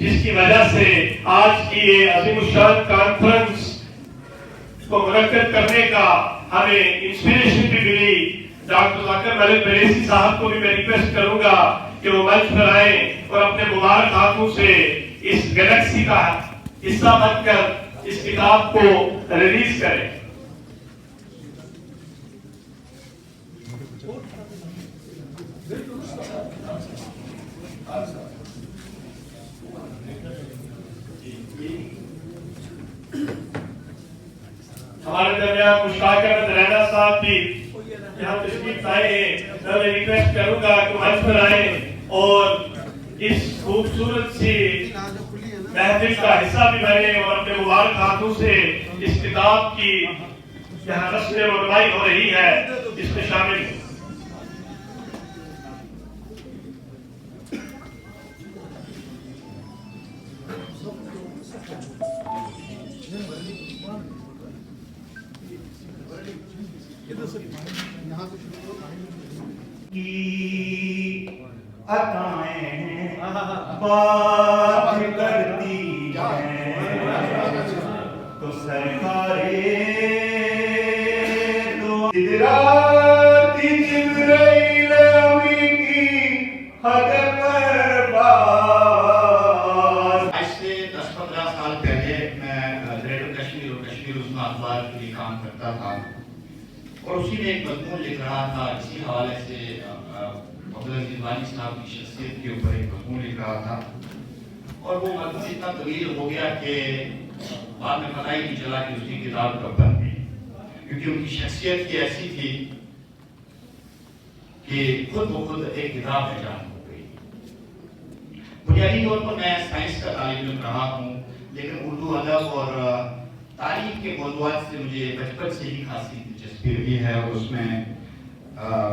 جس کی وجہ سے آج کی یہ عظیم الشان کانفرنس کو منعقد کرنے کا ہمیں انسپریشن بھی ملی. ڈاکٹر ذاکر ملک بریلوی صاحب کو بھی میں ریکویسٹ کروں گا کہ وہ منچ پر آئیں اور اپنے مبارک ہاتھوں سے اس گلیکسی کا حصہ بن کر اس کتاب کو ریلیز کریں. ہمارے درمیان مشتاق احمد رینا صاحب بھی یہاں تشریف لائے ہیں. میں ریکویسٹ کروں گا کہ منچ پر آئیں اور اس خوبصورت سی محفل کا حصہ بھی بنے اور اپنے مبارک ہاتھوں سے اس کتاب کی یہاں رسم رونمائی ہو رہی ہے اس میں شامل ہیں. عطائیں بات کرتی ہیں تو سرکارے تو ادراتی جبرائیل امی کی حد پر باز. آج سے 10-15 سال پہلے میں گریٹر کشمیر اور کشمیر عظمیٰ اخبار کے لیے کام کرتا تھا اور اسی میں ایک مضمون لکھ رہا تھا. اسی حوالے سے عبدالعزیز وانی صاحب کی شخصیت کے اوپر ایک مضمون لکھ رہا تھا اور وہ مضمون اتنا طویل ہو گیا کہ بعد میں پتہ ہی نہیں چلا کہ اس کی کتاب کب بن گئی، کیونکہ ان کی شخصیت کی ایسی تھی کہ خود بخود ایک کتاب پہچان ہو گئی. بنیادی طور پر میں سائنس کا طالب علم رہا ہوں، لیکن اردو ادب اور تاریخ کے موضوعات سے مجھے بچپن سے ہی خاصی دلچسپی رہی ہے اور اس میں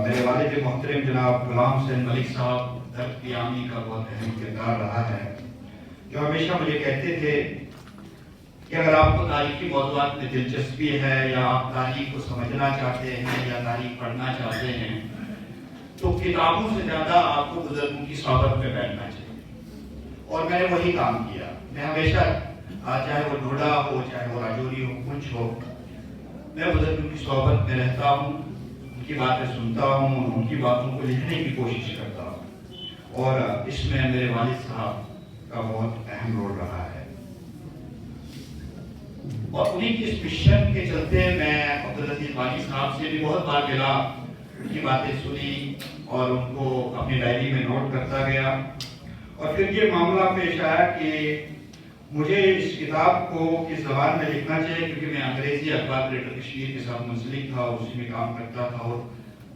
میرے والد محترم جناب غلام حسین ملک صاحب درد قیامی کا بہت اہم کردار رہا ہے، جو ہمیشہ مجھے کہتے تھے کہ اگر آپ کو تاریخی موضوعات میں دلچسپی ہے یا آپ تاریخ کو سمجھنا چاہتے ہیں یا تاریخ پڑھنا چاہتے ہیں تو کتابوں سے زیادہ آپ کو بزرگوں کی صحبت میں بیٹھنا چاہیے. اور میں نے وہی کام کیا. میں ہمیشہ چاہے وہ ڈوڈا ہو چاہے وہ راجوری ہو پنچ ہو، میں بزرگوں کی صحبت میں رہتا ہوں، ان کی باتیں سنتا ہوں اور ان کی باتوں کو لکھنے کی کوشش کرتا ہوں اور اس میں میرے والد صاحب کا بہت اہم رول رہا ہے. اور انہیں کی اس مشن کے چلتے میں عبدالعزیز وانی صاحب سے بھی بہت بار ملا، ان کی باتیں سنی اور ان کو اپنی ڈائری میں نوٹ کرتا گیا اور پھر یہ معاملہ پیش آیا کہ مجھے اس کتاب کو کس زبان میں لکھنا چاہیے، کیونکہ میں انگریزی اخبار گریٹر کشمیر کے ساتھ منسلک تھا اور اسی میں کام کرتا تھا اور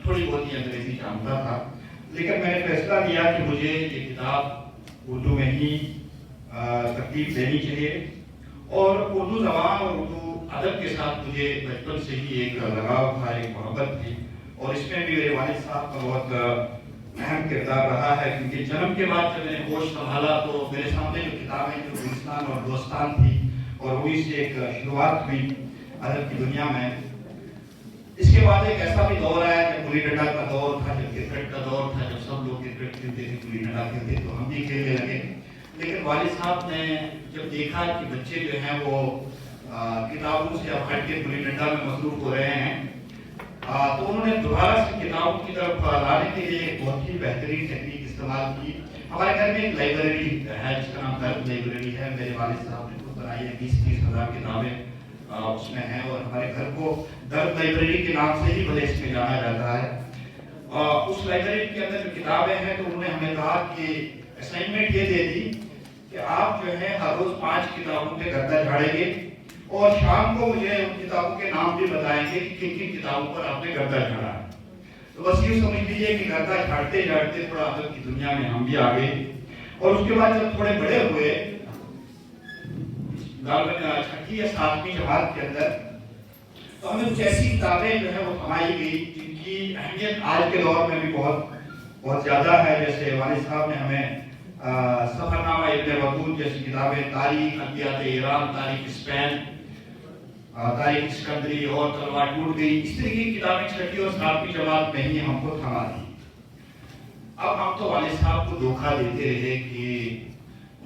تھوڑی بہت ہی انگریزی جانتا تھا. لیکن میں نے فیصلہ لیا کہ مجھے یہ کتاب اردو میں ہی ترتیب دینی چاہیے اور اردو زبان اور اردو ادب کے ساتھ مجھے بچپن سے ہی ایک لگاؤ تھا، ایک محبت تھی اور اس میں بھی میرے والد صاحب کا بہت اہم کردار رہا ہے. کیونکہ جنم کے بعد جب میں نے ہوش سنبھالا تو میرے سامنے جو کتابیں جو گلستان اور دوستان تھی اور وہی سے ایک شروعات ہوئی ادب کی دنیا میں. اس کے بعد ایک ایسا بھی دور آیا جب گلی ڈنڈا کا دور تھا، جب کرکٹ کا دور تھا، جب سب لوگ کرکٹ کھیلتے تھے گلی ڈنڈا کھیلتے تو ہم بھی کھیلنے لگے. لیکن والد صاحب نے جب دیکھا کہ بچے جو ہیں وہ کتابوں سے اب ہٹ کے گلی ڈنڈا میں مصروف ہو رہے ہیں تو انہوں نے دوبارہ سے کتابوں کی طرف لانے کے لیے ایک بہت ہی بہترین ٹیکنیک استعمال کی. ہمارے گھر میں ایک لائبریری ہے جس کا نام درد لائبریری ہے. میرے والد صاحب نے خود بنائی ہے، 20-30 ہزار کتابیں اس میں ہیں اور ہمارے گھر کو درد لائبریری کے نام سے ہی بھلے اس میں جانا جاتا ہے. اس لائبریری کے اندر جو کتابیں ہیں تو انہوں نے ہمیں کہا کہ اسائنمنٹ یہ دے دی کہ آپ جو ہے ہر روز 5 کتابوں کے گردہ جھاڑیں گے اور شام کو مجھے ان کتابوں کے نام بھی بتائیں گے کہ کن کن کتابوں پر آپ نے گردہ جھاڑا ہے. تو بس یہ سمجھ لیجیے کہ گردہ جھاڑتے جھاڑتے تھوڑا ادب کی دنیا میں ہم بھی آ گئے. اور اس کے بعد جب تھوڑے بڑے ہوئے چھٹی یا 7ویں جماعت کے اندر تو ہمیں کچھ ایسی کتابیں جو ہے وہ سمائی گئی جن کی اہمیت آج کے دور میں بھی بہت زیادہ ہے. جیسے والد صاحب نے ہمیں سفر نامہ ابن بطوط جیسی کتابیں، تاریخ ادبیات ایران، تاریخ اسپین، تاریخ اسکندری اور تلوار ٹوٹ گئی، اس طرح کی کتابیں 6 اور 7ویں جماعت میں ہی ہم کو تھما دی. اب ہم تو والد صاحب کو دھوکہ دیتے رہے کہ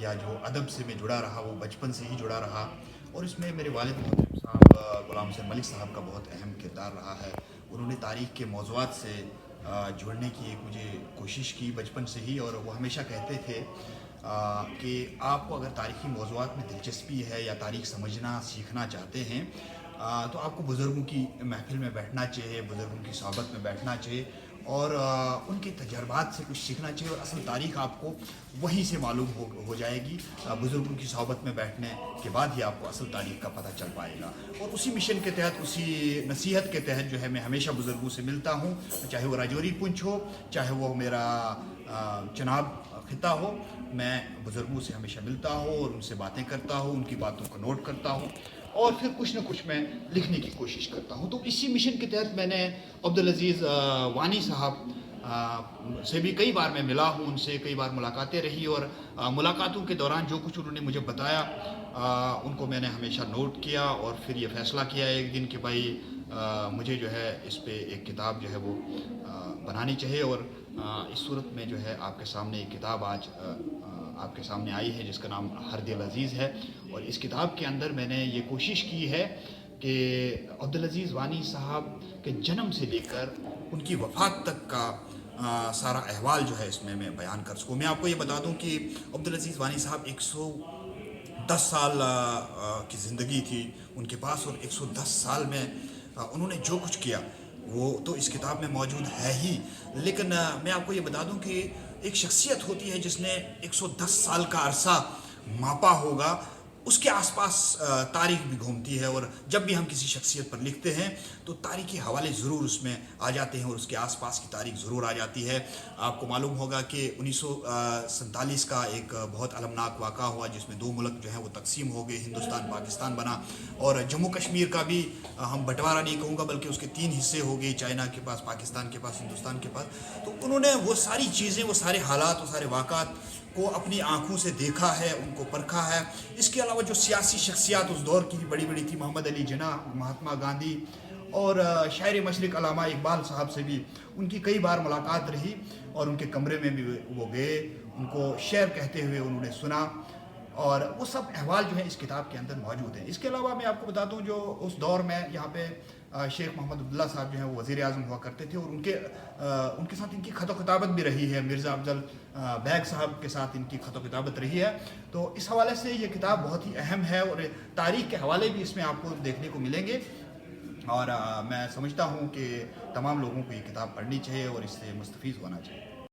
یا جو ادب سے میں جڑا رہا وہ بچپن سے ہی جڑا رہا، اور اس میں میرے والد محترم صاحب غلام حسین ملک صاحب کا بہت اہم کردار رہا ہے۔ انہوں نے تاریخ کے موضوعات سے جڑنے کی ایک مجھے کوشش کی بچپن سے ہی، اور وہ ہمیشہ کہتے تھے کہ آپ کو اگر تاریخی موضوعات میں دلچسپی ہے یا تاریخ سمجھنا سیکھنا چاہتے ہیں تو آپ کو بزرگوں کی محفل میں بیٹھنا چاہیے، بزرگوں کی صحبت میں بیٹھنا چاہیے، اور ان کے تجربات سے کچھ سیکھنا چاہیے، اور اصل تاریخ آپ کو وہیں سے معلوم ہو جائے گی۔ بزرگوں کی صحبت میں بیٹھنے کے بعد ہی آپ کو اصل تاریخ کا پتہ چل پائے گا۔ اور اسی مشن کے تحت، اسی نصیحت کے تحت جو ہے میں ہمیشہ بزرگوں سے ملتا ہوں، چاہے وہ راجوری پنچ ہو، چاہے وہ میرا چناب خطہ ہو، میں بزرگوں سے ہمیشہ ملتا ہوں اور ان سے باتیں کرتا ہوں، ان کی باتوں کو نوٹ کرتا ہوں، اور پھر کچھ نہ کچھ میں لکھنے کی کوشش کرتا ہوں۔ تو اسی مشن کے تحت میں نے عبدالعزیز وانی صاحب سے بھی کئی بار میں ملا ہوں، ان سے کئی بار ملاقاتیں رہی، اور ملاقاتوں کے دوران جو کچھ انہوں نے مجھے بتایا ان کو میں نے ہمیشہ نوٹ کیا، اور پھر یہ فیصلہ کیا ایک دن کہ بھائی مجھے جو ہے اس پہ ایک کتاب جو ہے وہ بنانی چاہیے، اور اس صورت میں جو ہے آپ کے سامنے ایک کتاب آج آپ کے سامنے آئی ہے جس کا نام ہر دل عزیز ہے۔ اور اس کتاب کے اندر میں نے یہ کوشش کی ہے کہ عبدالعزیز وانی صاحب کے جنم سے لے کر ان کی وفات تک کا سارا احوال جو ہے اس میں بیان کر سکوں۔ میں آپ کو یہ بتا دوں کہ عبدالعزیز وانی صاحب 110 سال کی زندگی تھی ان کے پاس، اور 110 سال میں انہوں نے جو کچھ کیا وہ تو اس کتاب میں موجود ہے ہی، لیکن میں آپ کو یہ بتا دوں کہ ایک شخصیت ہوتی ہے جس نے 110 سال کا عرصہ ماپا ہوگا، اس کے آس پاس تاریخ بھی گھومتی ہے، اور جب بھی ہم کسی شخصیت پر لکھتے ہیں تو تاریخی حوالے ضرور اس میں آ جاتے ہیں، اور اس کے آس پاس کی تاریخ ضرور آ جاتی ہے۔ آپ کو معلوم ہوگا کہ 1947 کا ایک بہت المناک واقعہ ہوا جس میں 2 ملک جو ہیں وہ تقسیم ہو گئے، ہندوستان پاکستان بنا، اور جموں کشمیر کا بھی ہم بٹوارہ نہیں کہوں گا بلکہ اس کے 3 حصے ہو گئے، چائنا کے پاس، پاکستان کے پاس، ہندوستان کے پاس۔ تو انہوں نے وہ ساری چیزیں، وہ سارے حالات، وہ سارے واقعات کو اپنی آنکھوں سے دیکھا ہے، ان کو پرکھا ہے۔ اس کے علاوہ جو سیاسی شخصیات اس دور کی بڑی بڑی تھی، محمد علی جناح، مہاتما گاندھی، اور شاعر مشرق علامہ اقبال صاحب سے بھی ان کی کئی بار ملاقات رہی، اور ان کے کمرے میں بھی وہ گئے، ان کو شعر کہتے ہوئے انہوں نے سنا، اور وہ سب احوال جو ہیں اس کتاب کے اندر موجود ہیں۔ اس کے علاوہ میں آپ کو بتا دوں جو اس دور میں یہاں پہ شیخ محمد عبداللہ صاحب جو ہیں وہ وزیر اعظم ہوا کرتے تھے، اور ان کے ساتھ ان کی خط و خطابت بھی رہی ہے، مرزا افضل بیگ صاحب کے ساتھ ان کی خط و خطابت رہی ہے۔ تو اس حوالے سے یہ کتاب بہت ہی اہم ہے، اور تاریخ کے حوالے بھی اس میں آپ کو دیکھنے کو ملیں گے، اور میں سمجھتا ہوں کہ تمام لوگوں کو یہ کتاب پڑھنی چاہیے اور اس سے مستفید ہونا چاہیے۔